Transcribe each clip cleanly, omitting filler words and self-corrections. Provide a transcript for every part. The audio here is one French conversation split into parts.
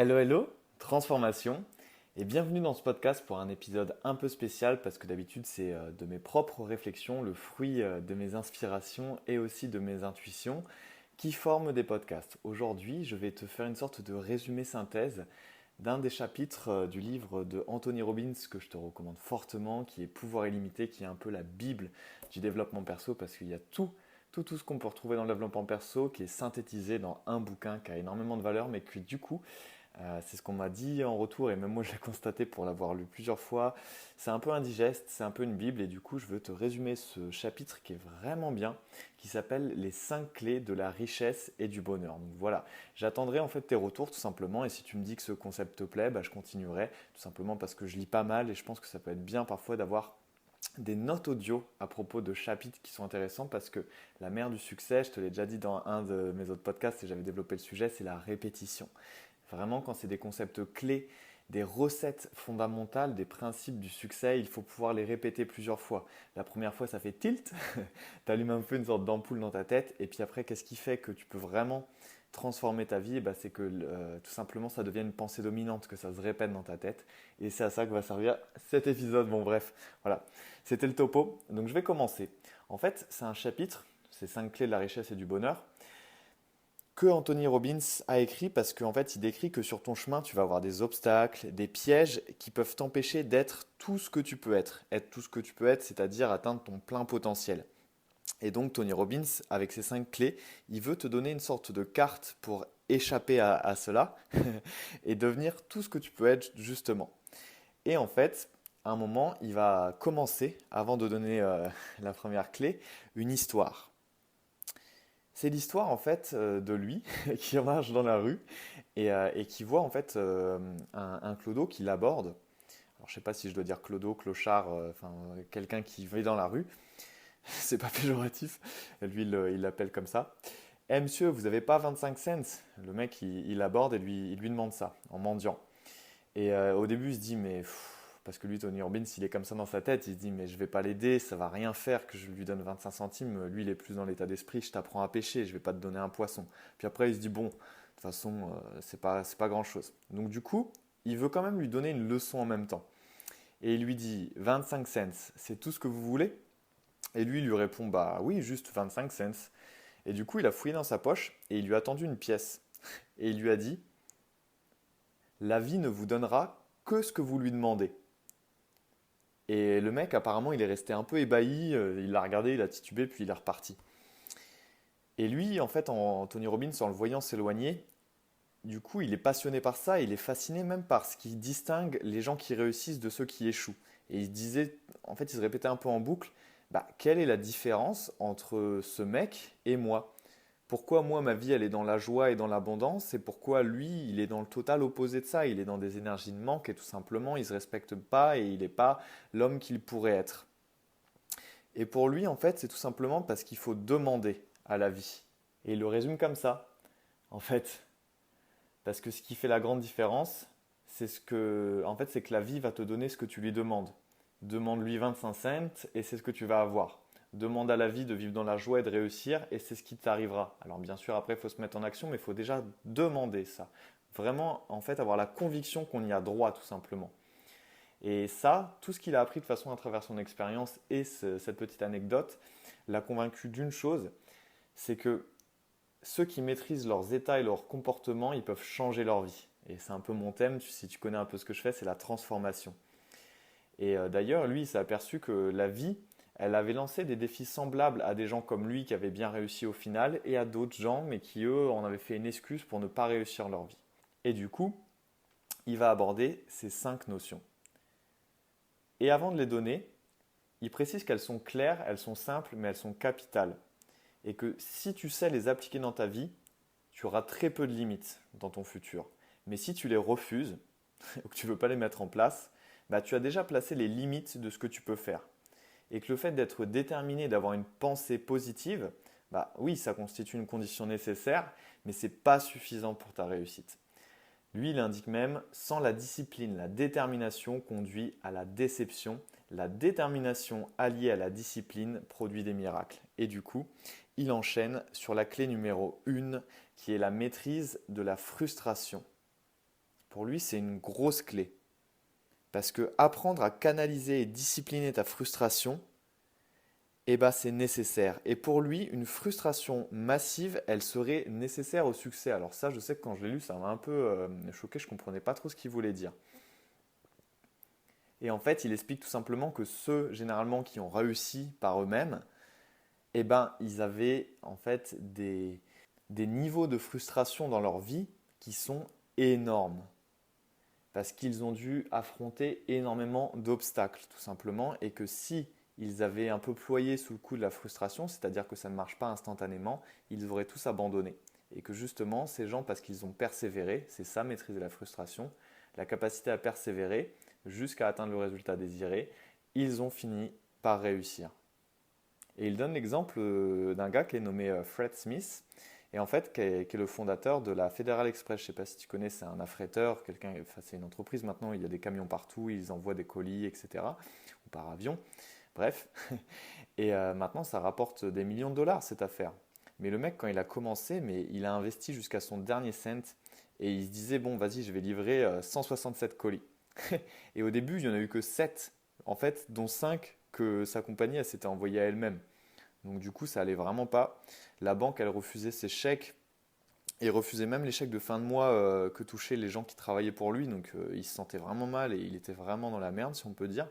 Hello, hello, transformation, et bienvenue dans ce podcast pour un épisode un peu spécial parce que d'habitude c'est de mes propres réflexions, le fruit de mes inspirations et aussi de mes intuitions qui forment des podcasts. Aujourd'hui, je vais te faire une sorte de résumé synthèse d'un des chapitres du livre de Anthony Robbins que je te recommande fortement, qui est Pouvoir illimité, qui est un peu la bible du développement perso parce qu'il y a tout ce qu'on peut retrouver dans le développement perso qui est synthétisé dans un bouquin qui a énormément de valeur mais qui du coup c'est ce qu'on m'a dit en retour et même moi je l'ai constaté pour l'avoir lu plusieurs fois. C'est un peu indigeste, c'est un peu une bible et du coup je veux te résumer ce chapitre qui est vraiment bien, qui s'appelle les 5 clés de la richesse et du bonheur. Donc voilà, j'attendrai en fait tes retours tout simplement et si tu me dis que ce concept te plaît, je continuerai tout simplement parce que je lis pas mal et je pense que ça peut être bien parfois d'avoir des notes audio à propos de chapitres qui sont intéressants parce que la mère du succès, je te l'ai déjà dit dans un de mes autres podcasts et j'avais développé le sujet, c'est la répétition. Vraiment, quand c'est des concepts clés, des recettes fondamentales, des principes du succès, il faut pouvoir les répéter plusieurs fois. La première fois, ça fait tilt, tu allumes un peu une sorte d'ampoule dans ta tête, et puis après, qu'est-ce qui fait que tu peux vraiment transformer ta vie? C'est que tout simplement, ça devient une pensée dominante, que ça se répète dans ta tête, et c'est à ça que va servir cet épisode. Bon, bref, voilà, c'était le topo. Donc, je vais commencer. En fait, c'est un chapitre, c'est 5 clés de la richesse et du bonheur que Anthony Robbins a écrit parce qu'en fait, il décrit que sur ton chemin, tu vas avoir des obstacles, des pièges qui peuvent t'empêcher d'être tout ce que tu peux être. Être tout ce que tu peux être, c'est-à-dire atteindre ton plein potentiel. Et donc, Tony Robbins, avec ses 5 clés, il veut te donner une sorte de carte pour échapper à cela et devenir tout ce que tu peux être justement. Et en fait, à un moment, il va commencer, avant de donner la première clé, une histoire. C'est l'histoire en fait de lui qui marche dans la rue et qui voit en fait un clodo qui l'aborde. Alors je sais pas si je dois dire clodo, clochard, enfin quelqu'un qui vit dans la rue. C'est pas péjoratif. Lui il l'appelle comme ça. Eh monsieur, vous avez pas 25 cents? Le mec il l'aborde et il lui demande ça en mendiant. Et au début il se dit mais parce que lui, Tony Robbins, il est comme ça dans sa tête. Il se dit, mais je vais pas l'aider, ça va rien faire que je lui donne 25 centimes. Lui, il est plus dans l'état d'esprit, je t'apprends à pêcher, je vais pas te donner un poisson. Puis après, il se dit, bon, de toute façon, c'est pas grand-chose. Donc du coup, il veut quand même lui donner une leçon en même temps. Et il lui dit, 25 cents, c'est tout ce que vous voulez? Et lui, il lui répond, bah oui, juste 25 cents. Et du coup, il a fouillé dans sa poche et il lui a tendu une pièce. Et il lui a dit, la vie ne vous donnera que ce que vous lui demandez. Et le mec, apparemment, il est resté un peu ébahi, il l'a regardé, il a titubé, puis il est reparti. Et lui, en fait, Tony Robbins, en le voyant s'éloigner, du coup, il est passionné par ça, il est fasciné même par ce qui distingue les gens qui réussissent de ceux qui échouent. Et il se disait, en fait, il se répétait un peu en boucle, quelle est la différence entre ce mec et moi? Pourquoi moi, ma vie, elle est dans la joie et dans l'abondance, et pourquoi lui, il est dans le total opposé de ça, il est dans des énergies de manque, et tout simplement, il ne se respecte pas, et il n'est pas l'homme qu'il pourrait être. Et pour lui, en fait, c'est tout simplement parce qu'il faut demander à la vie. Et il le résume comme ça, en fait. Parce que ce qui fait la grande différence, c'est que la vie va te donner ce que tu lui demandes. Demande-lui 25 cents et c'est ce que tu vas avoir. Demande à la vie de vivre dans la joie et de réussir et c'est ce qui t'arrivera. Alors bien sûr, après, il faut se mettre en action, mais il faut déjà demander ça. Vraiment, en fait, avoir la conviction qu'on y a droit, tout simplement. Et ça, tout ce qu'il a appris de façon à travers son expérience et cette petite anecdote l'a convaincu d'une chose, c'est que ceux qui maîtrisent leurs états et leurs comportements, ils peuvent changer leur vie. Et c'est un peu mon thème, si tu connais un peu ce que je fais, c'est la transformation. Et d'ailleurs, lui, il s'est aperçu que la vie, elle avait lancé des défis semblables à des gens comme lui qui avaient bien réussi au final et à d'autres gens, mais qui eux en avaient fait une excuse pour ne pas réussir leur vie. Et du coup, il va aborder ces 5 notions. Et avant de les donner, il précise qu'elles sont claires, elles sont simples, mais elles sont capitales. Et que si tu sais les appliquer dans ta vie, tu auras très peu de limites dans ton futur. Mais si tu les refuses ou que tu ne veux pas les mettre en place, tu as déjà placé les limites de ce que tu peux faire. Et que le fait d'être déterminé, d'avoir une pensée positive, oui, ça constitue une condition nécessaire, mais ce n'est pas suffisant pour ta réussite. Lui, il indique même, sans la discipline, la détermination conduit à la déception. La détermination alliée à la discipline produit des miracles. Et du coup, il enchaîne sur la clé numéro 1, qui est la maîtrise de la frustration. pour lui, c'est une grosse clé. Parce que apprendre à canaliser et discipliner ta frustration, eh ben, c'est nécessaire. Et pour lui, une frustration massive, elle serait nécessaire au succès. Alors ça, je sais que quand je l'ai lu, ça m'a un peu choqué, je ne comprenais pas trop ce qu'il voulait dire. Et en fait, il explique tout simplement que ceux, généralement, qui ont réussi par eux-mêmes, eh ben, ils avaient en fait des niveaux de frustration dans leur vie qui sont énormes. Parce qu'ils ont dû affronter énormément d'obstacles, tout simplement, et que si ils avaient un peu ployé sous le coup de la frustration, c'est-à-dire que ça ne marche pas instantanément, ils auraient tous abandonné. Et que justement, ces gens, parce qu'ils ont persévéré, c'est ça maîtriser la frustration, la capacité à persévérer jusqu'à atteindre le résultat désiré, ils ont fini par réussir. Et il donne l'exemple d'un gars qui est nommé Fred Smith, et en fait qui est le fondateur de la Federal Express. Je ne sais pas si tu connais, c'est un affréteur, c'est une entreprise maintenant, il y a des camions partout, ils envoient des colis, etc. Ou par avion, bref. Et maintenant ça rapporte des millions de dollars cette affaire. Mais le mec, quand il a commencé, mais il a investi jusqu'à son dernier cent, et il se disait, bon vas-y, je vais livrer 167 colis. Et au début, il n'y en a eu que 7, en fait, dont 5 que sa compagnie elle s'était envoyée à elle-même. Donc du coup, ça allait vraiment pas. La banque, elle refusait ses chèques et refusait même les chèques de fin de mois que touchaient les gens qui travaillaient pour lui. Donc il se sentait vraiment mal et il était vraiment dans la merde, si on peut dire.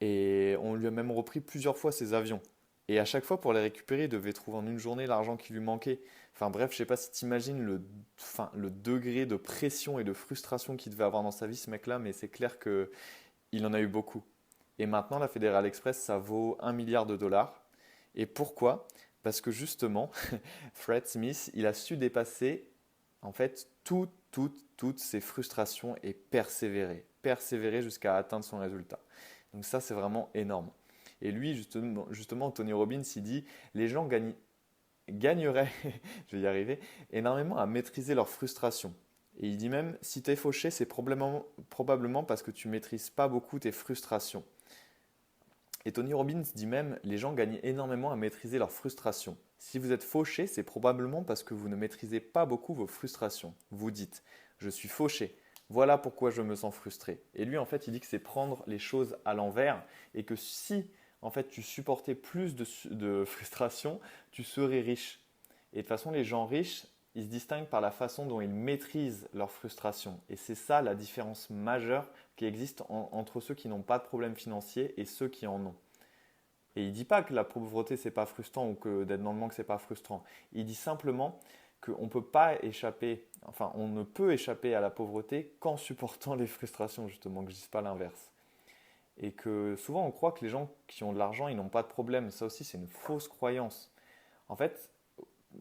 Et on lui a même repris plusieurs fois ses avions. Et à chaque fois, pour les récupérer, il devait trouver en une journée l'argent qui lui manquait. Enfin bref, je sais pas si tu imagines le degré de pression et de frustration qu'il devait avoir dans sa vie, ce mec-là, mais c'est clair qu'il en a eu beaucoup. Et maintenant, la Federal Express, ça vaut 1 milliard de dollars. Et pourquoi? Parce que justement, Fred Smith, il a su dépasser en fait toutes ses frustrations et persévérer jusqu'à atteindre son résultat. Donc ça, c'est vraiment énorme. Et lui, justement, Tony Robbins, il dit, les gens gagneraient, je vais y arriver, énormément à maîtriser leurs frustrations. Et il dit même, si tu es fauché, c'est probablement parce que tu ne maîtrises pas beaucoup tes frustrations. Et Tony Robbins dit même, les gens gagnent énormément à maîtriser leurs frustrations. Si vous êtes fauché, c'est probablement parce que vous ne maîtrisez pas beaucoup vos frustrations. Vous dites, je suis fauché, voilà pourquoi je me sens frustré. Et lui, en fait, il dit que c'est prendre les choses à l'envers et que si, en fait, tu supportais plus de frustration, tu serais riche. Et de toute façon, les gens riches, ils se distinguent par la façon dont ils maîtrisent leurs frustrations. Et c'est ça la différence majeure qui existe entre ceux qui n'ont pas de problème financier et ceux qui en ont. Et il ne dit pas que la pauvreté c'est pas frustrant ou que d'être dans le manque c'est pas frustrant. Il dit simplement qu'on peut pas échapper, enfin on ne peut échapper à la pauvreté qu'en supportant les frustrations justement, que je ne dise pas l'inverse. Et que souvent on croit que les gens qui ont de l'argent ils n'ont pas de problème. Ça aussi c'est une fausse croyance. En fait,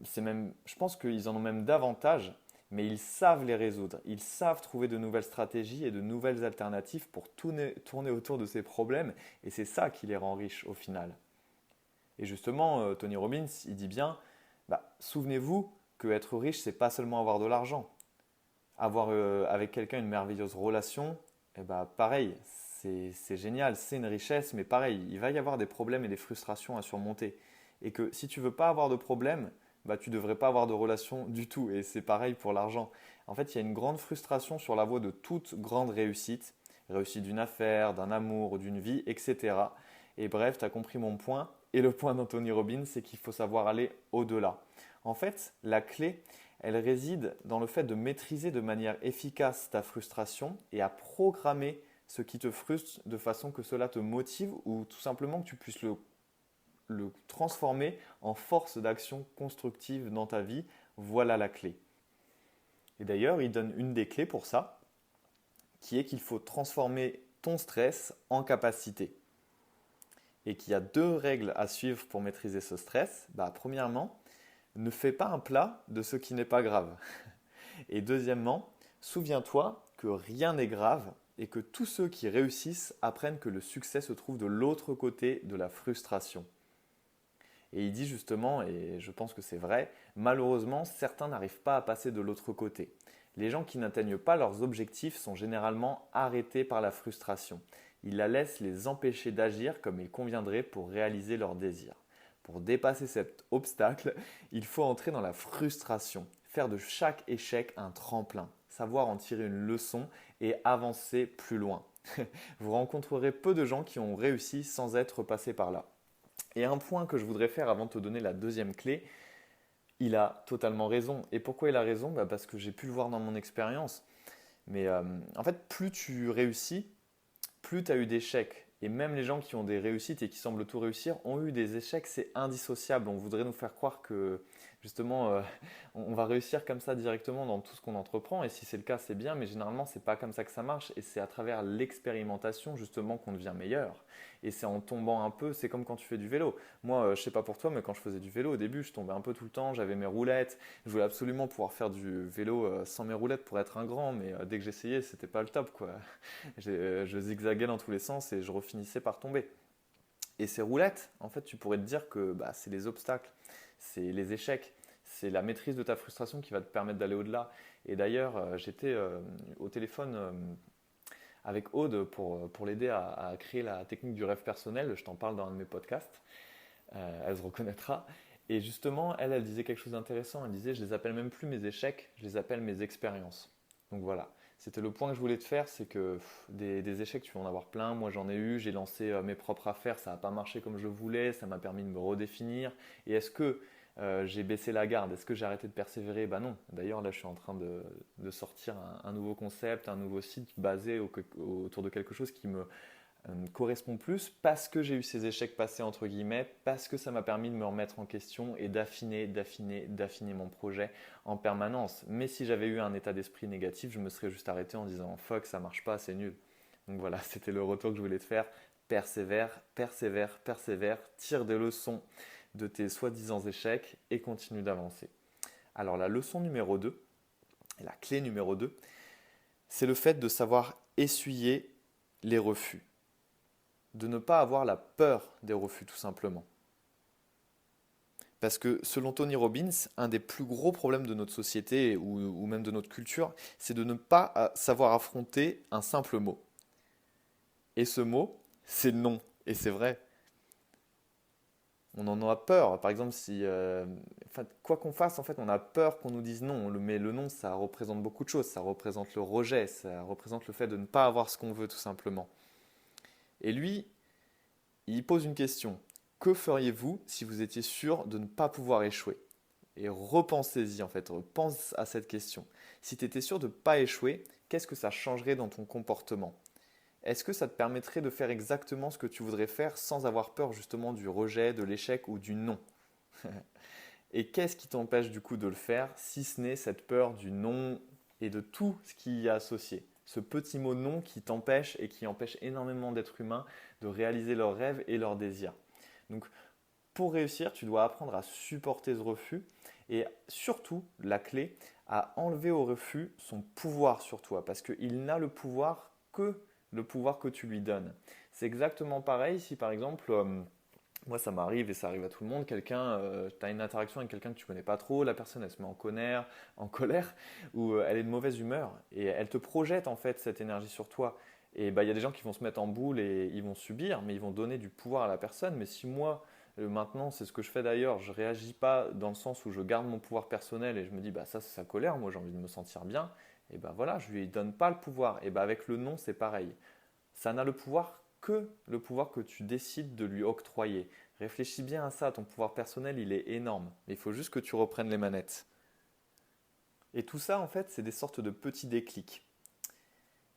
je pense qu'ils en ont même davantage, mais ils savent les résoudre. Ils savent trouver de nouvelles stratégies et de nouvelles alternatives pour tourner autour de ces problèmes. Et c'est ça qui les rend riches au final. Et justement, Tony Robbins, il dit bien, souvenez-vous que être riche, c'est pas seulement avoir de l'argent. Avoir avec quelqu'un une merveilleuse relation, pareil, c'est génial, c'est une richesse, mais pareil, il va y avoir des problèmes et des frustrations à surmonter. Et que si tu veux pas avoir de problème, tu ne devrais pas avoir de relation du tout. Et c'est pareil pour l'argent. En fait, il y a une grande frustration sur la voie de toute grande réussite. Réussite d'une affaire, d'un amour, d'une vie, etc. Et bref, tu as compris mon point. Et le point d'Anthony Robbins, c'est qu'il faut savoir aller au-delà. En fait, la clé, elle réside dans le fait de maîtriser de manière efficace ta frustration et à programmer ce qui te frustre de façon que cela te motive ou tout simplement que tu puisses le transformer en force d'action constructive dans ta vie. Voilà la clé. Et d'ailleurs, il donne une des clés pour ça, qui est qu'il faut transformer ton stress en capacité. Et qu'il y a 2 règles à suivre pour maîtriser ce stress. Premièrement, ne fais pas un plat de ce qui n'est pas grave. Et deuxièmement, souviens-toi que rien n'est grave et que tous ceux qui réussissent apprennent que le succès se trouve de l'autre côté de la frustration. Et il dit justement, et je pense que c'est vrai, malheureusement, certains n'arrivent pas à passer de l'autre côté. Les gens qui n'atteignent pas leurs objectifs sont généralement arrêtés par la frustration. Ils la laissent les empêcher d'agir comme il conviendrait pour réaliser leurs désirs. Pour dépasser cet obstacle, il faut entrer dans la frustration, faire de chaque échec un tremplin. savoir en tirer une leçon et avancer plus loin. Vous rencontrerez peu de gens qui ont réussi sans être passés par là. Et un point que je voudrais faire avant de te donner la deuxième clé, il a totalement raison. Et pourquoi il a raison? Parce que j'ai pu le voir dans mon expérience. Mais en fait, plus tu réussis, plus tu as eu d'échecs. Et même les gens qui ont des réussites et qui semblent tout réussir ont eu des échecs, c'est indissociable. On voudrait nous faire croire que justement on va réussir comme ça directement dans tout ce qu'on entreprend. Et si c'est le cas, c'est bien, mais généralement, c'est pas comme ça que ça marche. Et c'est à travers l'expérimentation justement qu'on devient meilleur. Et c'est en tombant un peu, c'est comme quand tu fais du vélo. Moi, je sais pas pour toi, mais quand je faisais du vélo au début, je tombais un peu tout le temps, j'avais mes roulettes. Je voulais absolument pouvoir faire du vélo sans mes roulettes pour être un grand, mais dès que j'essayais, c'était pas le top, quoi. Je zigzaguais dans tous les sens et je refinissais par tomber. Et ces roulettes, en fait, tu pourrais te dire que c'est les obstacles, c'est les échecs, c'est la maîtrise de ta frustration qui va te permettre d'aller au-delà. Et d'ailleurs, j'étais au téléphone avec Aude pour l'aider à créer la technique du rêve personnel. Je t'en parle dans un de mes podcasts. Elle se reconnaîtra. Et justement, elle disait quelque chose d'intéressant. Elle disait, je les appelle même plus mes échecs, je les appelle mes expériences. Donc voilà, c'était le point que je voulais te faire, c'est que des échecs, tu vas en avoir plein. Moi, j'en ai eu, j'ai lancé mes propres affaires, ça n'a pas marché comme je voulais, ça m'a permis de me redéfinir. Et est-ce que j'ai baissé la garde? Est-ce que j'ai arrêté de persévérer? Non. D'ailleurs, là, je suis en train de sortir un nouveau concept, un nouveau site basé autour de quelque chose qui me correspond plus parce que j'ai eu ces échecs passés entre guillemets, parce que ça m'a permis de me remettre en question et d'affiner mon projet en permanence. Mais si j'avais eu un état d'esprit négatif, je me serais juste arrêté en disant fuck, ça marche pas, c'est nul. Donc voilà, c'était le retour que je voulais te faire. Persévère, persévère, persévère, tire des leçons de tes soi-disant échecs et continue d'avancer. Alors la leçon numéro 2, et la clé numéro 2, c'est le fait de savoir essuyer les refus. De ne pas avoir la peur des refus tout simplement. Parce que selon Tony Robbins, un des plus gros problèmes de notre société ou même de notre culture, c'est de ne pas savoir affronter un simple mot. Et ce mot, c'est non. Et c'est vrai. On en a peur. Par exemple, si quoi qu'on fasse, en fait, on a peur qu'on nous dise non. Mais le non, ça représente beaucoup de choses. Ça représente le rejet, ça représente le fait de ne pas avoir ce qu'on veut tout simplement. Et lui, il pose une question. Que feriez-vous si vous étiez sûr de ne pas pouvoir échouer? Et repensez-y en fait, repense à cette question. Si tu étais sûr de ne pas échouer, qu'est-ce que ça changerait dans ton comportement? Est-ce que ça te permettrait de faire exactement ce que tu voudrais faire sans avoir peur justement du rejet, de l'échec ou du non? Et qu'est-ce qui t'empêche du coup de le faire si ce n'est cette peur du non et de tout ce qui y est associé? Ce petit mot non qui t'empêche et qui empêche énormément d'êtres humains de réaliser leurs rêves et leurs désirs. Donc pour réussir, tu dois apprendre à supporter ce refus et surtout, la clé, à enlever au refus son pouvoir sur toi parce qu'il n'a le pouvoir que tu lui donnes. C'est exactement pareil si par exemple, moi ça m'arrive et ça arrive à tout le monde, tu as une interaction avec quelqu'un que tu connais pas trop, la personne elle se met en colère ou elle est de mauvaise humeur et elle te projette en fait cette énergie sur toi. Et il y a des gens qui vont se mettre en boule et ils vont subir, mais ils vont donner du pouvoir à la personne. Mais si moi, maintenant, c'est ce que je fais d'ailleurs, je réagis pas dans le sens où je garde mon pouvoir personnel et je me dis, ça c'est sa colère, moi j'ai envie de me sentir bien, et voilà, je lui donne pas le pouvoir. Et avec le non, c'est pareil. Ça n'a le pouvoir que le pouvoir que tu décides de lui octroyer. Réfléchis bien à ça, ton pouvoir personnel, il est énorme. Il faut juste que tu reprennes les manettes. Et tout ça, en fait, c'est des sortes de petits déclics.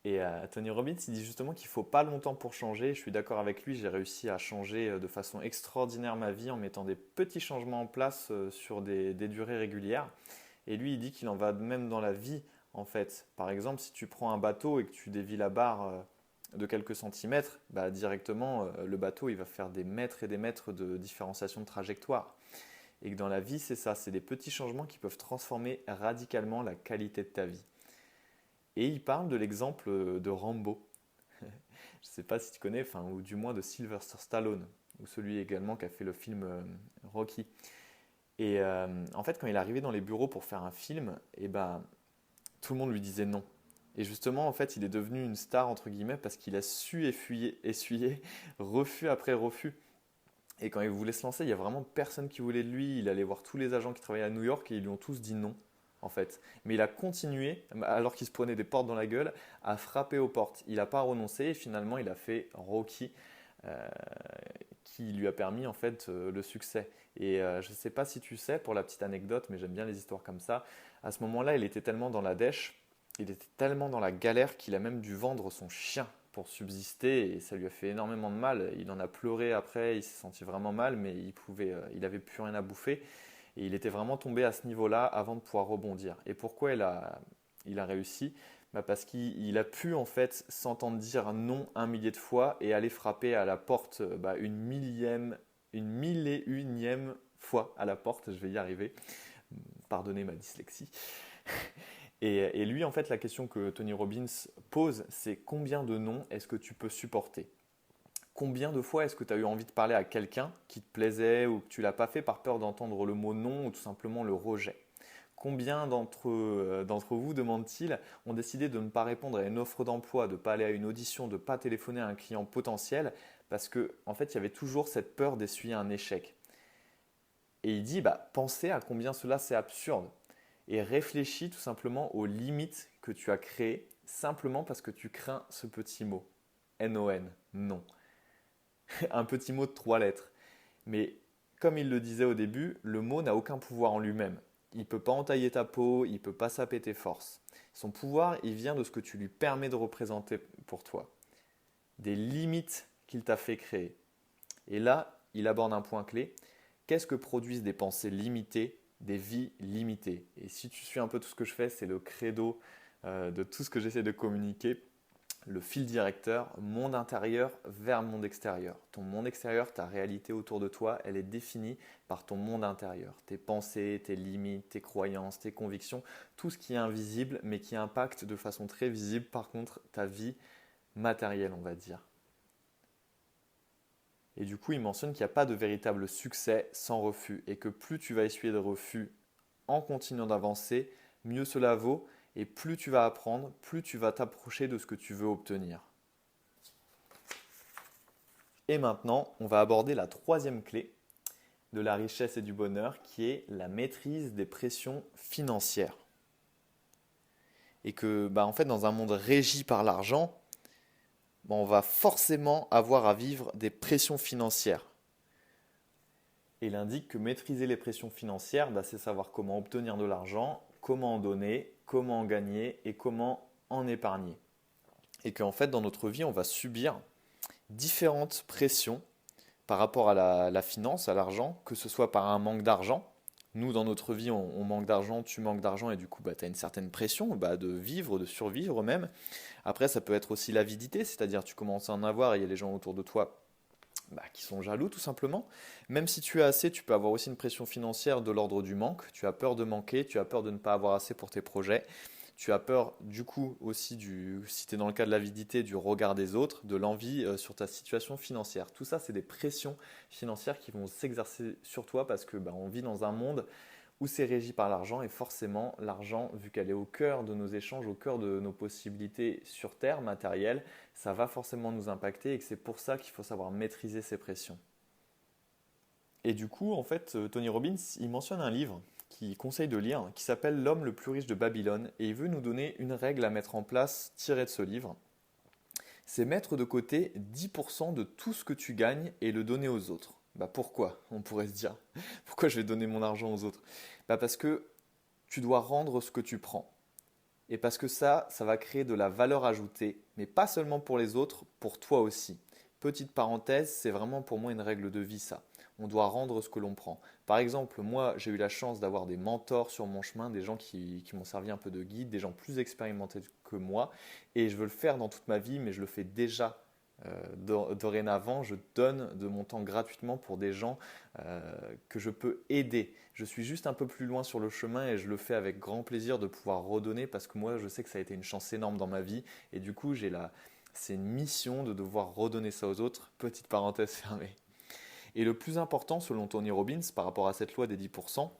Et Tony Robbins, il dit justement qu'il ne faut pas longtemps pour changer. Je suis d'accord avec lui, j'ai réussi à changer de façon extraordinaire ma vie en mettant des petits changements en place sur des durées régulières. Et lui, il dit qu'il en va de même dans la vie, en fait. Par exemple, si tu prends un bateau et que tu dévies la barre de quelques centimètres, directement, le bateau, il va faire des mètres et des mètres de différenciation de trajectoire. Et que dans la vie, c'est ça, c'est des petits changements qui peuvent transformer radicalement la qualité de ta vie. Et il parle de l'exemple de Rambo. Je ne sais pas si tu connais, ou du moins de Sylvester Stallone, ou celui également qui a fait le film Rocky. Et en fait, quand il est arrivé dans les bureaux pour faire un film, tout le monde lui disait non. Et justement, en fait, il est devenu une star, entre guillemets, parce qu'il a su essuyer refus après refus. Et quand il voulait se lancer, il n'y a vraiment personne qui voulait de lui. Il allait voir tous les agents qui travaillaient à New York et ils lui ont tous dit non. en fait. Mais il a continué, alors qu'il se prenait des portes dans la gueule, à frapper aux portes. Il n'a pas renoncé et finalement il a fait Rocky, euh, qui lui a permis en fait le succès. Et je ne sais pas si tu sais, pour la petite anecdote, mais j'aime bien les histoires comme ça, à ce moment-là il était tellement dans la dèche, il était tellement dans la galère qu'il a même dû vendre son chien pour subsister et ça lui a fait énormément de mal. Il en a pleuré après, il s'est senti vraiment mal, mais il avait plus rien à bouffer et il était vraiment tombé à ce niveau-là avant de pouvoir rebondir. Et pourquoi il a réussi? Bah parce qu'il a pu en fait s'entendre dire non un millier de fois et aller frapper à la porte une mille et unième fois à la porte. Je vais y arriver. Pardonnez ma dyslexie. Et lui, en fait, la question que Tony Robbins pose, c'est combien de noms est-ce que tu peux supporter? Combien de fois est-ce que tu as eu envie de parler à quelqu'un qui te plaisait ou que tu l'as pas fait par peur d'entendre le mot non ou tout simplement le rejet? Combien d'entre vous, demande-t-il, ont décidé de ne pas répondre à une offre d'emploi, de ne pas aller à une audition, de ne pas téléphoner à un client potentiel parce que en fait, il y avait toujours cette peur d'essuyer un échec. Et il dit, bah, pensez à combien cela c'est absurde et réfléchis tout simplement aux limites que tu as créées simplement parce que tu crains ce petit mot. N-O-N, non. Un petit mot de 3 lettres. Mais comme il le disait au début, le mot n'a aucun pouvoir en lui-même. Il ne peut pas entailler ta peau, il ne peut pas saper tes forces. Son pouvoir, il vient de ce que tu lui permets de représenter pour toi. Des limites qu'il t'a fait créer. Et là, il aborde un point clé. Qu'est-ce que produisent des pensées limitées, des vies limitées? Et si tu suis un peu tout ce que je fais, c'est le credo de tout ce que j'essaie de communiquer. Le fil directeur, monde intérieur vers monde extérieur. Ton monde extérieur, ta réalité autour de toi, elle est définie par ton monde intérieur. Tes pensées, tes limites, tes croyances, tes convictions, tout ce qui est invisible mais qui impacte de façon très visible par contre ta vie matérielle, on va dire. Et du coup, il mentionne qu'il n'y a pas de véritable succès sans refus et que plus tu vas essuyer de refus en continuant d'avancer, mieux cela vaut et plus tu vas apprendre, plus tu vas t'approcher de ce que tu veux obtenir. Et maintenant, on va aborder la troisième clé de la richesse et du bonheur qui est la maîtrise des pressions financières. Et que, en fait, dans un monde régi par l'argent, on va forcément avoir à vivre des pressions financières. Et il indique que maîtriser les pressions financières, c'est savoir comment obtenir de l'argent, comment en donner, comment en gagner et comment en épargner. Et qu'en fait, dans notre vie, on va subir différentes pressions par rapport à la finance, à l'argent, que ce soit par un manque d'argent. Nous, dans notre vie, on manque d'argent, tu manques d'argent et du coup, tu as une certaine pression de vivre, de survivre même. Après, ça peut être aussi l'avidité, c'est-à-dire tu commences à en avoir et il y a les gens autour de toi qui sont jaloux tout simplement. Même si tu as assez, tu peux avoir aussi une pression financière de l'ordre du manque. Tu as peur de manquer, tu as peur de ne pas avoir assez pour tes projets. Tu as peur du coup aussi, si tu es dans le cas de l'avidité, du regard des autres, de l'envie sur ta situation financière. Tout ça, c'est des pressions financières qui vont s'exercer sur toi parce que on vit dans un monde où c'est régi par l'argent et forcément l'argent, vu qu'elle est au cœur de nos échanges, au cœur de nos possibilités sur Terre matérielles, ça va forcément nous impacter et que c'est pour ça qu'il faut savoir maîtriser ces pressions. Et du coup, en fait, Tony Robbins, il mentionne un livre qu'il conseille de lire qui s'appelle L'homme le plus riche de Babylone et il veut nous donner une règle à mettre en place tirée de ce livre. C'est mettre de côté 10% de tout ce que tu gagnes et le donner aux autres. Pourquoi? On pourrait se dire. Pourquoi je vais donner mon argent aux autres? Parce que tu dois rendre ce que tu prends. Et parce que ça va créer de la valeur ajoutée, mais pas seulement pour les autres, pour toi aussi. Petite parenthèse, c'est vraiment pour moi une règle de vie ça. On doit rendre ce que l'on prend. Par exemple, moi j'ai eu la chance d'avoir des mentors sur mon chemin, des gens qui m'ont servi un peu de guide, des gens plus expérimentés que moi. Et je veux le faire dans toute ma vie, mais je le fais déjà dorénavant, je donne de mon temps gratuitement pour des gens que je peux aider. Je suis juste un peu plus loin sur le chemin et je le fais avec grand plaisir de pouvoir redonner parce que moi je sais que ça a été une chance énorme dans ma vie et du coup c'est une mission de devoir redonner ça aux autres. Petite parenthèse fermée. Et le plus important selon Tony Robbins par rapport à cette loi des 10%,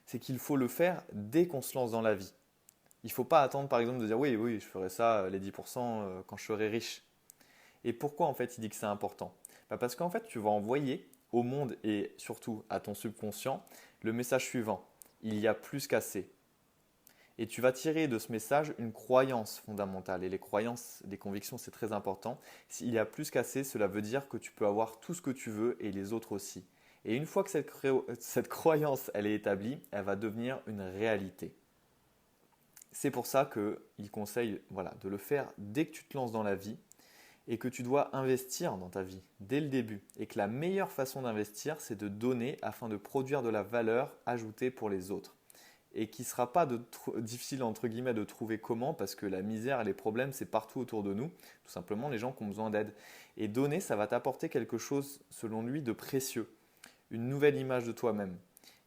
c'est qu'il faut le faire dès qu'on se lance dans la vie. Il ne faut pas attendre par exemple de dire oui, je ferai ça, les 10% quand je serai riche. Et pourquoi en fait il dit que c'est important? Parce qu'en fait tu vas envoyer au monde et surtout à ton subconscient le message suivant. il y a plus qu'assez. Et tu vas tirer de ce message une croyance fondamentale. Et les croyances, les convictions, c'est très important. S'il y a plus qu'assez, cela veut dire que tu peux avoir tout ce que tu veux et les autres aussi. Et une fois que cette croyance elle est établie, elle va devenir une réalité. C'est pour ça qu'il conseille de le faire dès que tu te lances dans la vie et que tu dois investir dans ta vie dès le début. Et que la meilleure façon d'investir, c'est de donner afin de produire de la valeur ajoutée pour les autres. Et qui ne sera pas difficile entre guillemets de trouver comment, parce que la misère et les problèmes, c'est partout autour de nous. Tout simplement, les gens qui ont besoin d'aide. Et donner, ça va t'apporter quelque chose, selon lui, de précieux. Une nouvelle image de toi-même.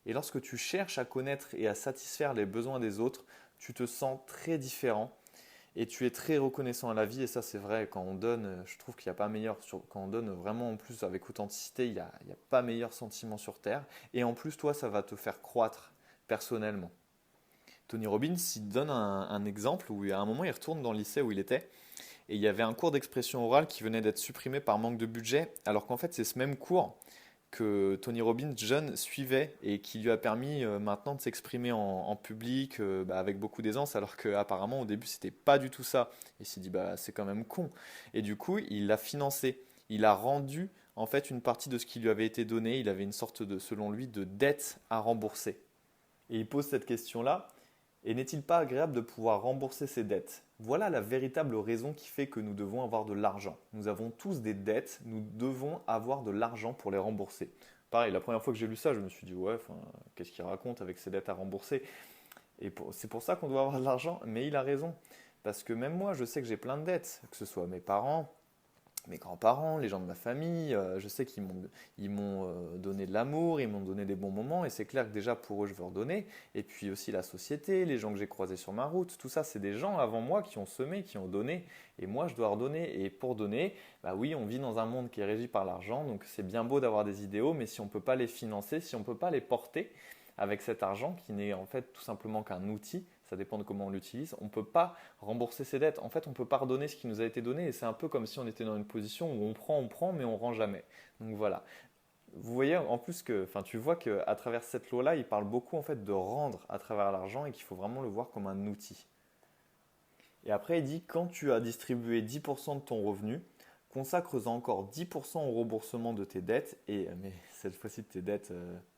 Et lorsque tu cherches à connaître et à satisfaire les besoins des autres, tu te sens très différent et tu es très reconnaissant à la vie. Et ça, c'est vrai, quand on donne, je trouve qu'il n'y a pas meilleur, quand on donne vraiment en plus avec authenticité, il n'y a pas meilleur sentiment sur Terre. Et en plus, toi, ça va te faire croître personnellement. Tony Robbins, il donne un exemple où à un moment, il retourne dans le lycée où il était et il y avait un cours d'expression orale qui venait d'être supprimé par manque de budget, alors qu'en fait, c'est ce même cours que Tony Robbins, jeune, suivait et qui lui a permis maintenant de s'exprimer en public avec beaucoup d'aisance, alors qu'apparemment au début c'était pas du tout ça. Il s'est dit c'est quand même con. Et du coup il l'a financé, il a rendu en fait une partie de ce qui lui avait été donné, il avait une sorte de, selon lui, de dette à rembourser. Et il pose cette question-là, et n'est-il pas agréable de pouvoir rembourser ses dettes? Voilà la véritable raison qui fait que nous devons avoir de l'argent. Nous avons tous des dettes, nous devons avoir de l'argent pour les rembourser. Pareil, la première fois que j'ai lu ça, je me suis dit, ouais, qu'est-ce qu'il raconte avec ses dettes à rembourser? Et c'est pour ça qu'on doit avoir de l'argent, mais il a raison. Parce que même moi, je sais que j'ai plein de dettes, que ce soit mes parents, mes grands-parents, les gens de ma famille, je sais qu'ils m'ont donné de l'amour, ils m'ont donné des bons moments, et c'est clair que déjà pour eux je veux redonner. Et puis aussi la société, les gens que j'ai croisés sur ma route, tout ça c'est des gens avant moi qui ont semé, qui ont donné, et moi je dois redonner. Et pour donner, oui, on vit dans un monde qui est régi par l'argent, donc c'est bien beau d'avoir des idéaux, mais si on ne peut pas les financer, si on ne peut pas les porter avec cet argent qui n'est en fait tout simplement qu'un outil, ça dépend de comment on l'utilise, on ne peut pas rembourser ses dettes. En fait, on ne peut pas redonner ce qui nous a été donné et c'est un peu comme si on était dans une position où on prend, mais on ne rend jamais. Donc voilà. Vous voyez en plus tu vois qu'à travers cette loi-là, il parle beaucoup en fait de rendre à travers l'argent et qu'il faut vraiment le voir comme un outil. Et après, il dit quand tu as distribué 10% de ton revenu, consacre-en encore 10% au remboursement de tes dettes, mais cette fois-ci de tes dettes,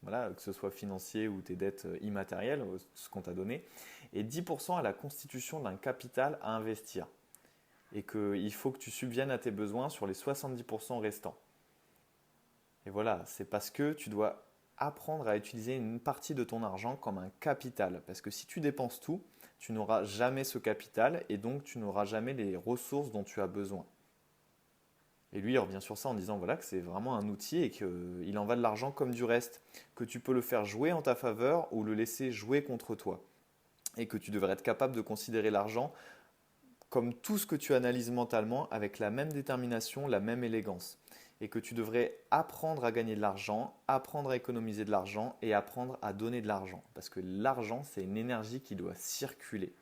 que ce soit financier ou tes dettes immatérielles, ce qu'on t'a donné, et 10% à la constitution d'un capital à investir. Et qu'il faut que tu subviennes à tes besoins sur les 70% restants. Et voilà, c'est parce que tu dois apprendre à utiliser une partie de ton argent comme un capital. Parce que si tu dépenses tout, tu n'auras jamais ce capital et donc tu n'auras jamais les ressources dont tu as besoin. Et lui, il revient sur ça en disant que c'est vraiment un outil et qu'il en va de l'argent comme du reste, que tu peux le faire jouer en ta faveur ou le laisser jouer contre toi. Et que tu devrais être capable de considérer l'argent comme tout ce que tu analyses mentalement avec la même détermination, la même élégance. Et que tu devrais apprendre à gagner de l'argent, apprendre à économiser de l'argent et apprendre à donner de l'argent. Parce que l'argent, c'est une énergie qui doit circuler.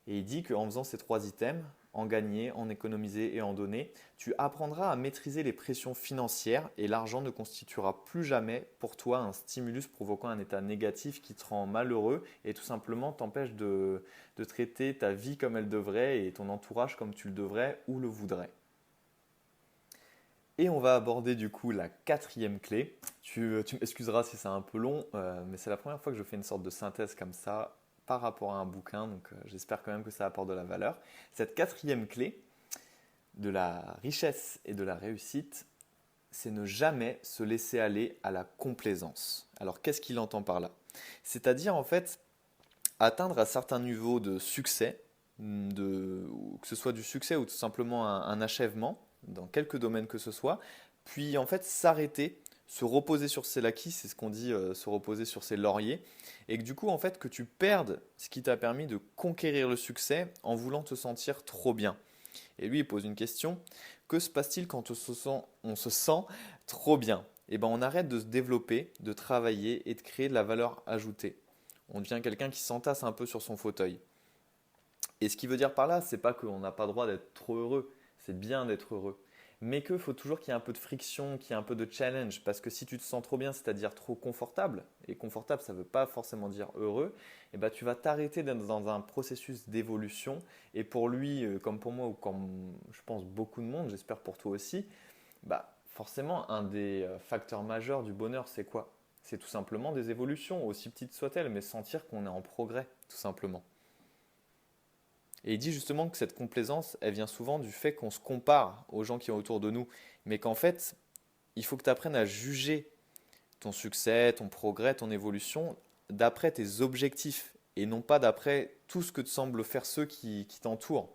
Et il dit qu'en faisant ces 3 items, en gagner, en économiser et en donner, tu apprendras à maîtriser les pressions financières et l'argent ne constituera plus jamais pour toi un stimulus provoquant un état négatif qui te rend malheureux et tout simplement t'empêche de traiter ta vie comme elle devrait et ton entourage comme tu le devrais ou le voudrais. Et on va aborder du coup la 4e clé. Tu m'excuseras si c'est un peu long, mais c'est la première fois que je fais une sorte de synthèse comme ça par rapport à un bouquin, donc j'espère quand même que ça apporte de la valeur. Cette 4e clé de la richesse et de la réussite, c'est ne jamais se laisser aller à la complaisance. Alors qu'est-ce qu'il entend par là? C'est-à-dire en fait atteindre un certain niveau de succès, que ce soit du succès ou tout simplement un achèvement, dans quelques domaines que ce soit, puis en fait s'arrêter, se reposer sur ses acquis, c'est ce qu'on dit, se reposer sur ses lauriers, et que du coup en fait que tu perdes ce qui t'a permis de conquérir le succès en voulant te sentir trop bien. Et lui il pose une question, que se passe-t-il quand on se sent trop bien? Eh bien on arrête de se développer, de travailler et de créer de la valeur ajoutée. On devient quelqu'un qui s'entasse un peu sur son fauteuil. Et ce qui veut dire par là, c'est pas qu'on n'a pas le droit d'être trop heureux, c'est bien d'être heureux. mais qu'il faut toujours qu'il y ait un peu de friction, qu'il y ait un peu de challenge, parce que si tu te sens trop bien, c'est-à-dire trop confortable, et confortable ça ne veut pas forcément dire heureux, et ben, tu vas t'arrêter d'être dans un processus d'évolution, et pour lui, comme pour moi, ou comme je pense beaucoup de monde, j'espère pour toi aussi, bah, forcément un des facteurs majeurs du bonheur c'est quoi? C'est tout simplement des évolutions, aussi petites soient-elles, mais sentir qu'on est en progrès, tout simplement. Et il dit justement que cette complaisance, elle vient souvent du fait qu'on se compare aux gens qui sont autour de nous, mais qu'en fait, il faut que tu apprennes à juger ton succès, ton progrès, ton évolution d'après tes objectifs et non pas d'après tout ce que te semblent faire ceux qui t'entourent.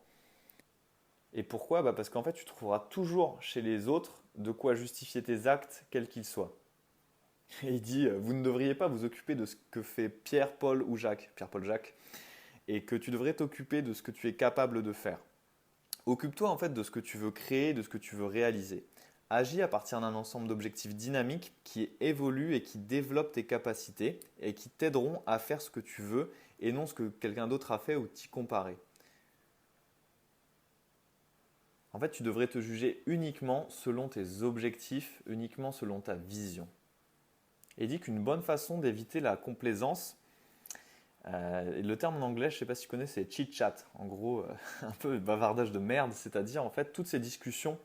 Et pourquoi? Bah parce qu'en fait, tu trouveras toujours chez les autres de quoi justifier tes actes, quels qu'ils soient. Et il dit, vous ne devriez pas vous occuper de ce que fait Pierre, Paul ou Jacques, Pierre, Paul, Jacques, et que tu devrais t'occuper de ce que tu es capable de faire. Occupe-toi en fait de ce que tu veux créer, de ce que tu veux réaliser. Agis à partir d'un ensemble d'objectifs dynamiques qui évoluent et qui développent tes capacités et qui t'aideront à faire ce que tu veux et non ce que quelqu'un d'autre a fait ou t'y comparer. En fait, tu devrais te juger uniquement selon tes objectifs, uniquement selon ta vision. Et dit qu'une bonne façon d'éviter la complaisance, le terme en anglais, je ne sais pas si tu connais, c'est chit-chat. En gros, un peu bavardage de merde, c'est-à-dire en fait toutes ces discussions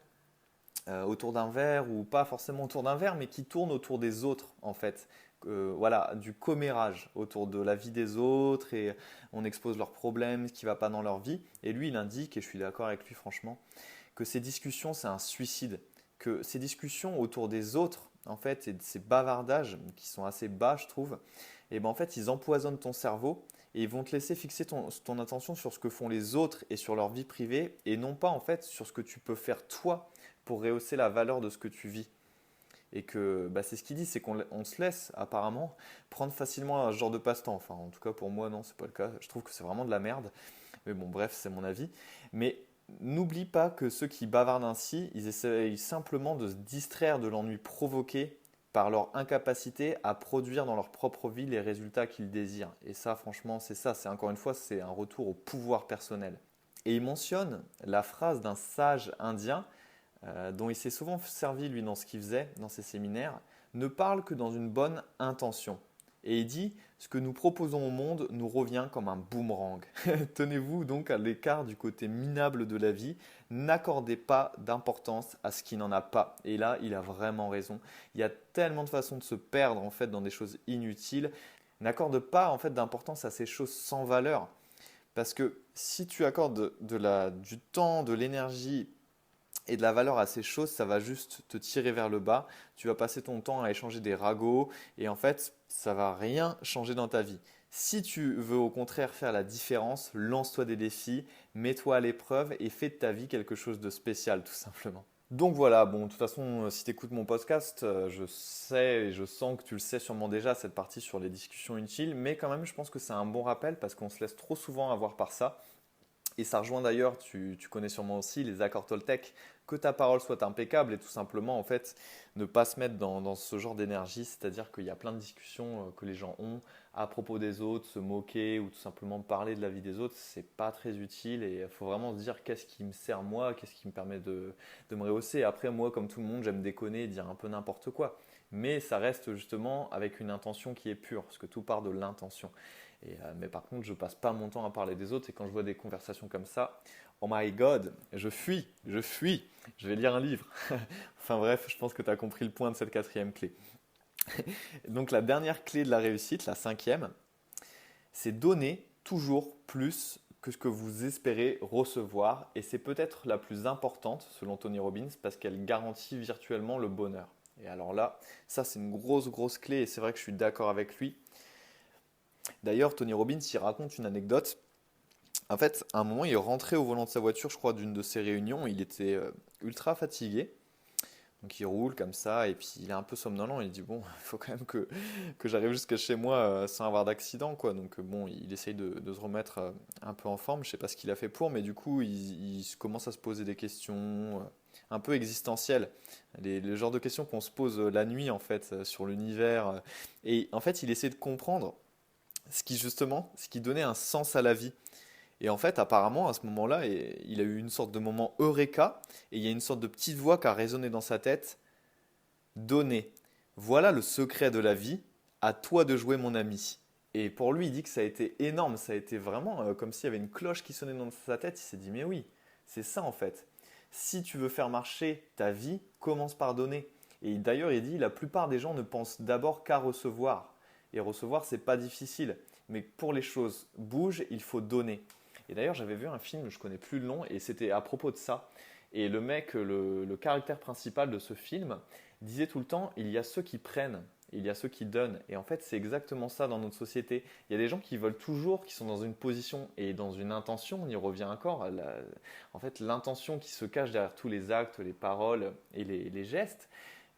autour d'un verre ou pas forcément autour d'un verre, mais qui tournent autour des autres en fait. Voilà, du commérage autour de la vie des autres et on expose leurs problèmes, ce qui ne va pas dans leur vie. Et lui, il indique, et je suis d'accord avec lui franchement, que ces discussions, c'est un suicide. Que ces discussions autour des autres, en fait, et de ces bavardages qui sont assez bas, je trouve, et ben en fait, ils empoisonnent ton cerveau et ils vont te laisser fixer ton attention sur ce que font les autres et sur leur vie privée et non pas en fait sur ce que tu peux faire toi pour rehausser la valeur de ce que tu vis. Et que bah, c'est ce qu'il dit, c'est qu'on se laisse apparemment prendre facilement à ce genre de passe-temps. Enfin, en tout cas pour moi, non, c'est pas le cas. Je trouve que c'est vraiment de la merde. Mais bon, bref, c'est mon avis. Mais n'oublie pas que ceux qui bavardent ainsi, ils essayent simplement de se distraire de l'ennui provoqué par leur incapacité à produire dans leur propre vie les résultats qu'ils désirent. Et ça, franchement, c'est ça. C'est encore une fois, c'est un retour au pouvoir personnel. Et il mentionne la phrase d'un sage indien dont il s'est souvent servi lui dans ce qu'il faisait, dans ses séminaires, ne parle que dans une bonne intention. Et il dit, ce que nous proposons au monde nous revient comme un boomerang. Tenez-vous donc à l'écart du côté minable de la vie, n'accordez pas d'importance à ce qui n'en a pas. Et là, il a vraiment raison. Il y a tellement de façons de se perdre en fait dans des choses inutiles. N'accorde pas en fait d'importance à ces choses sans valeur. Parce que si tu accordes du temps, de l'énergie et de la valeur à ces choses, ça va juste te tirer vers le bas. Tu vas passer ton temps à échanger des ragots et en fait, ça va rien changer dans ta vie. Si tu veux au contraire faire la différence, lance-toi des défis, mets-toi à l'épreuve et fais de ta vie quelque chose de spécial tout simplement. Donc voilà, bon, de toute façon, si tu écoutes mon podcast, je sais et je sens que tu le sais sûrement déjà, cette partie sur les discussions utiles, mais quand même, je pense que c'est un bon rappel parce qu'on se laisse trop souvent avoir par ça. Et ça rejoint d'ailleurs, tu connais sûrement aussi les accords Toltec, que ta parole soit impeccable et tout simplement en fait ne pas se mettre dans ce genre d'énergie, c'est-à-dire qu'il y a plein de discussions que les gens ont à propos des autres, se moquer ou tout simplement parler de la vie des autres, c'est pas très utile et il faut vraiment se dire qu'est-ce qui me sert moi, qu'est-ce qui me permet de me rehausser. Après moi comme tout le monde j'aime déconner et dire un peu n'importe quoi, mais ça reste justement avec une intention qui est pure, parce que tout part de l'intention. Mais par contre, je passe pas mon temps à parler des autres et quand je vois des conversations comme ça, oh my god, je fuis, je vais lire un livre. Enfin bref, je pense que tu as compris le point de cette quatrième clé. Donc la dernière clé de la réussite, la cinquième, c'est donner toujours plus que ce que vous espérez recevoir et c'est peut-être la plus importante selon Tony Robbins parce qu'elle garantit virtuellement le bonheur. Et alors là, ça c'est une grosse clé et c'est vrai que je suis d'accord avec lui. D'ailleurs, Tony Robbins, il raconte une anecdote. En fait, à un moment, il est rentré au volant de sa voiture, je crois, d'une de ses réunions. Il était ultra fatigué. Donc il roule comme ça et puis il est un peu somnolent. Il dit bon, il faut quand même que j'arrive jusqu'à chez moi sans avoir d'accident, quoi. Donc bon, il essaye de se remettre un peu en forme. Je sais pas ce qu'il a fait pour, mais du coup, il commence à se poser des questions un peu existentielles. Le genre de questions qu'on se pose la nuit, en fait, sur l'univers. Et en fait, il essaie de comprendre ce qui justement, ce qui donnait un sens à la vie. Et en fait, apparemment, à ce moment-là, il a eu une sorte de moment eureka, et il y a une sorte de petite voix qui a résonné dans sa tête. Donner. Voilà le secret de la vie. À toi de jouer, mon ami. Et pour lui, il dit que ça a été énorme. Ça a été vraiment comme s'il y avait une cloche qui sonnait dans sa tête. Il s'est dit, mais oui, c'est ça en fait. Si tu veux faire marcher ta vie, commence par donner. Et d'ailleurs, il dit, la plupart des gens ne pensent d'abord qu'à recevoir. Et recevoir, c'est pas difficile. Mais pour les choses bougent, il faut donner. Et d'ailleurs, j'avais vu un film, je connais plus le nom, et c'était à propos de ça. Et le mec, le caractère principal de ce film, disait tout le temps, il y a ceux qui prennent, il y a ceux qui donnent. Et en fait, c'est exactement ça dans notre société. Il y a des gens qui veulent toujours, qui sont dans une position et dans une intention, on y revient encore, en fait, l'intention qui se cache derrière tous les actes, les paroles et les gestes,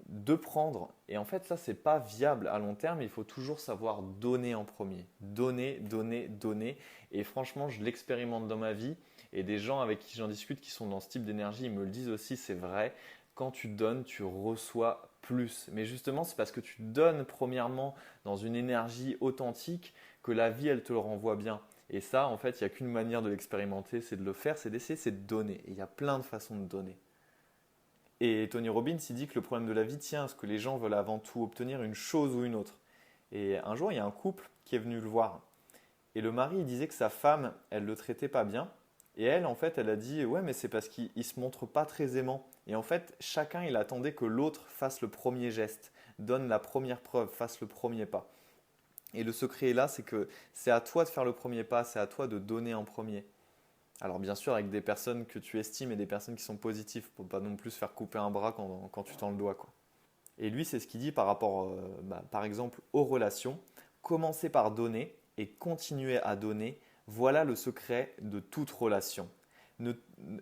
de prendre. Et en fait, ça, c'est pas viable à long terme. Il faut toujours savoir donner en premier. Donner, donner, donner. Et franchement, je l'expérimente dans ma vie. Et des gens avec qui j'en discute qui sont dans ce type d'énergie, ils me le disent aussi, c'est vrai. Quand tu donnes, tu reçois plus. Mais justement, c'est parce que tu donnes premièrement dans une énergie authentique que la vie, elle te le renvoie bien. Et ça, en fait, il n'y a qu'une manière de l'expérimenter, c'est de le faire, c'est d'essayer, c'est de donner. Et il y a plein de façons de donner. Et Tony Robbins, il dit que le problème de la vie tient à ce que les gens veulent avant tout obtenir une chose ou une autre. Et un jour, il y a un couple qui est venu le voir. Et le mari, il disait que sa femme, elle le traitait pas bien. Et elle, en fait, elle a dit, ouais, mais c'est parce qu'il se montre pas très aimant. Et en fait, chacun, il attendait que l'autre fasse le premier geste, donne la première preuve, fasse le premier pas. Et le secret est là, c'est que c'est à toi de faire le premier pas, c'est à toi de donner en premier. Alors bien sûr avec des personnes que tu estimes et des personnes qui sont positives, pour pas non plus se faire couper un bras quand tu tends le doigt, quoi. Et lui, c'est ce qu'il dit par rapport, par exemple, aux relations. Commencer par donner et continuer à donner, voilà le secret de toute relation. Ne-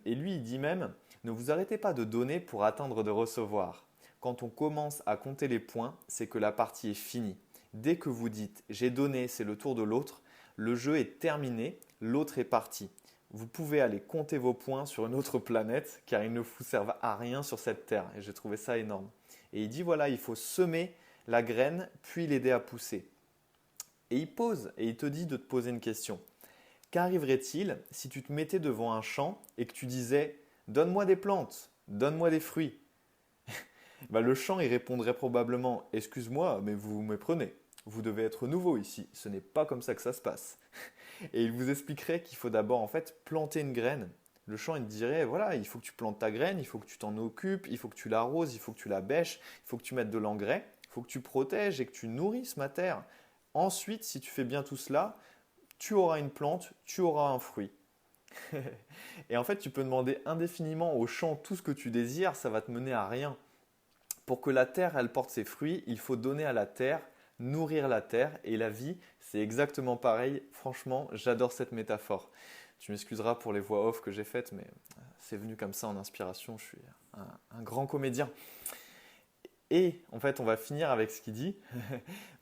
et lui, il dit même, ne vous arrêtez pas de donner pour attendre de recevoir. Quand on commence à compter les points, c'est que la partie est finie. Dès que vous dites j'ai donné, c'est le tour de l'autre, le jeu est terminé, l'autre est parti. Vous pouvez aller compter vos points sur une autre planète car ils ne vous servent à rien sur cette terre. Et j'ai trouvé ça énorme. Et il dit voilà, il faut semer la graine puis l'aider à pousser. Et il pose, et il te dit de te poser une question. Qu'arriverait-il si tu te mettais devant un champ et que tu disais donne-moi des plantes, donne-moi des fruits? Le champ il répondrait probablement excuse-moi, mais vous vous méprenez. Vous devez être nouveau ici, ce n'est pas comme ça que ça se passe. Et il vous expliquerait qu'il faut d'abord en fait planter une graine. Le champ il te dirait voilà, il faut que tu plantes ta graine, il faut que tu t'en occupes, il faut que tu l'arroses, il faut que tu la bêches, il faut que tu mettes de l'engrais, il faut que tu protèges et que tu nourrisses ma terre. Ensuite, si tu fais bien tout cela, tu auras une plante, tu auras un fruit. Et en fait, tu peux demander indéfiniment au champ tout ce que tu désires, ça va te mener à rien. Pour que la terre, elle porte ses fruits, il faut donner à la terre, nourrir la terre. Et la vie, c'est exactement pareil. Franchement, j'adore cette métaphore. Tu m'excuseras pour les voix off que j'ai faites, mais c'est venu comme ça en inspiration. Je suis un grand comédien. Et en fait, on va finir avec ce qu'il dit.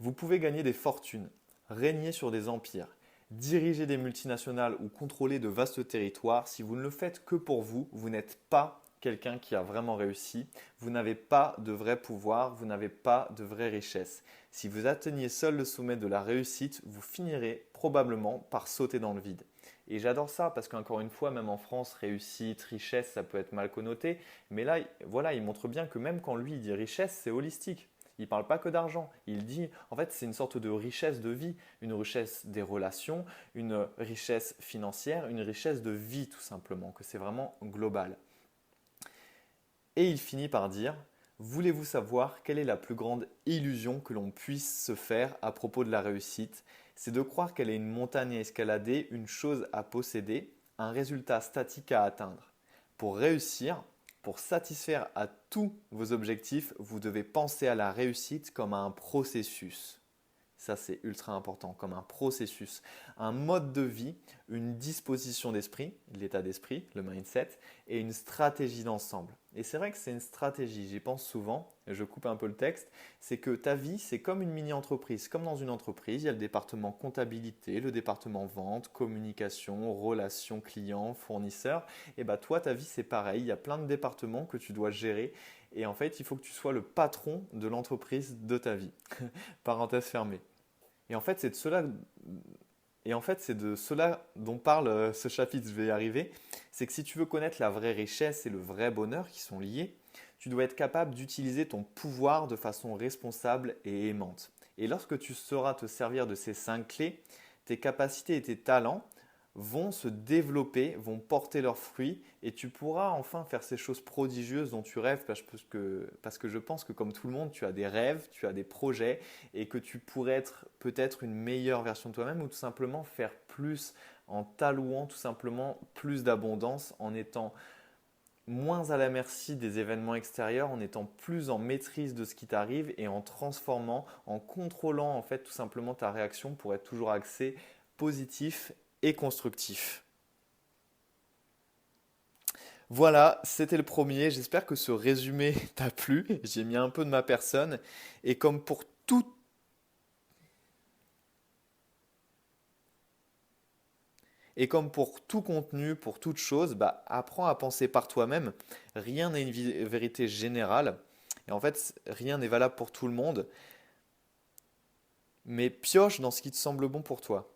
Vous pouvez gagner des fortunes, régner sur des empires, diriger des multinationales ou contrôler de vastes territoires. Si vous ne le faites que pour vous, vous n'êtes pas quelqu'un qui a vraiment réussi. Vous n'avez pas de vrai pouvoir, vous n'avez pas de vraie richesse. Si vous atteigniez seul le sommet de la réussite, vous finirez probablement par sauter dans le vide. Et j'adore ça parce qu'encore une fois, même en France, réussite, richesse, ça peut être mal connoté. Mais là, voilà, il montre bien que même quand lui il dit richesse, c'est holistique. Il ne parle pas que d'argent. Il dit, en fait, c'est une sorte de richesse de vie, une richesse des relations, une richesse financière, une richesse de vie tout simplement, que c'est vraiment global. Et il finit par dire, voulez-vous savoir quelle est la plus grande illusion que l'on puisse se faire à propos de la réussite? C'est de croire qu'elle est une montagne à escalader, une chose à posséder, un résultat statique à atteindre. Pour réussir, pour satisfaire à tous vos objectifs, vous devez penser à la réussite comme à un processus. Ça, c'est ultra important, comme un processus, un mode de vie, une disposition d'esprit, l'état d'esprit, le mindset, et une stratégie d'ensemble. Et c'est vrai que c'est une stratégie, j'y pense souvent, et je coupe un peu le texte, c'est que ta vie, c'est comme une mini-entreprise. Comme dans une entreprise, il y a le département comptabilité, le département vente, communication, relations clients, fournisseurs. Et bah toi, ta vie, c'est pareil, il y a plein de départements que tu dois gérer. Et en fait, il faut que tu sois le patron de l'entreprise de ta vie. Parenthèse fermée. Et en fait, c'est de cela Et en fait, c'est de cela dont parle ce chapitre, je vais y arriver. C'est que si tu veux connaître la vraie richesse et le vrai bonheur qui sont liés, tu dois être capable d'utiliser ton pouvoir de façon responsable et aimante. Et lorsque tu sauras te servir de ces 5 clés, tes capacités et tes talents vont se développer, vont porter leurs fruits et tu pourras enfin faire ces choses prodigieuses dont tu rêves parce que je pense que comme tout le monde, tu as des rêves, tu as des projets et que tu pourrais être peut-être une meilleure version de toi-même ou tout simplement faire plus en t'allouant tout simplement plus d'abondance en étant moins à la merci des événements extérieurs, en étant plus en maîtrise de ce qui t'arrive et en transformant, en contrôlant en fait tout simplement ta réaction pour être toujours axé positif et constructif. Voilà, c'était le premier. J'espère que ce résumé t'a plu. J'ai mis un peu de ma personne et comme pour tout contenu, pour toute chose, bah, apprends à penser par toi-même. Rien n'est une vérité générale. Et en fait, rien n'est valable pour tout le monde. Mais pioche dans ce qui te semble bon pour toi.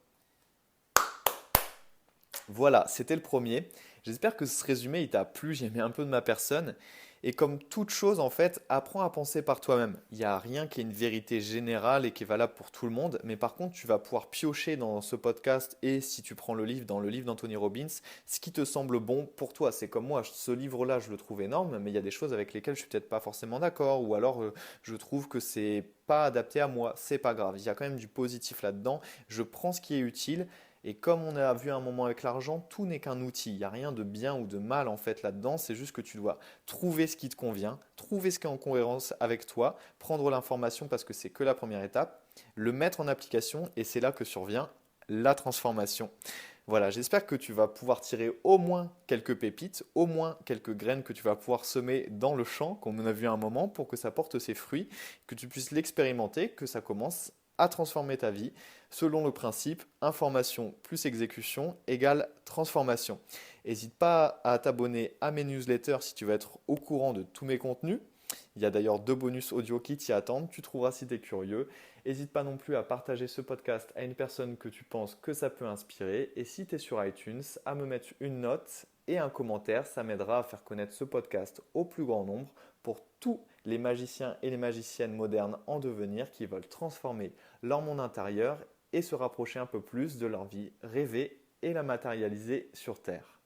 Voilà, c'était le premier. J'espère que ce résumé il t'a plu, j'ai mis un peu de ma personne. Et comme toute chose, en fait, apprends à penser par toi-même. Il n'y a rien qui est une vérité générale et qui est valable pour tout le monde. Mais par contre, tu vas pouvoir piocher dans ce podcast et si tu prends le livre, dans le livre d'Anthony Robbins, ce qui te semble bon pour toi. C'est comme moi, ce livre-là, je le trouve énorme, mais il y a des choses avec lesquelles je suis peut-être pas forcément d'accord. Ou alors, je trouve que c'est pas adapté à moi. C'est pas grave. Il y a quand même du positif là-dedans. Je prends ce qui est utile. Et comme on a vu un moment avec l'argent, tout n'est qu'un outil. Il n'y a rien de bien ou de mal en fait là-dedans. C'est juste que tu dois trouver ce qui te convient, trouver ce qui est en cohérence avec toi, prendre l'information parce que c'est que la première étape, le mettre en application et c'est là que survient la transformation. Voilà, j'espère que tu vas pouvoir tirer au moins quelques pépites, au moins quelques graines que tu vas pouvoir semer dans le champ, comme on a vu à un moment, pour que ça porte ses fruits, que tu puisses l'expérimenter, que ça commence à transformer ta vie selon le principe information plus exécution égale transformation. N'hésite pas à t'abonner à mes newsletters si tu veux être au courant de tous mes contenus. Il y a d'ailleurs 2 bonus audio qui t'y attendent, tu trouveras si tu es curieux. N'hésite pas non plus à partager ce podcast à une personne que tu penses que ça peut inspirer. Et si tu es sur iTunes, à me mettre une note et un commentaire, ça m'aidera à faire connaître ce podcast au plus grand nombre pour tous les magiciens et les magiciennes modernes en devenir qui veulent transformer leur monde intérieur et se rapprocher un peu plus de leur vie rêvée et la matérialiser sur Terre.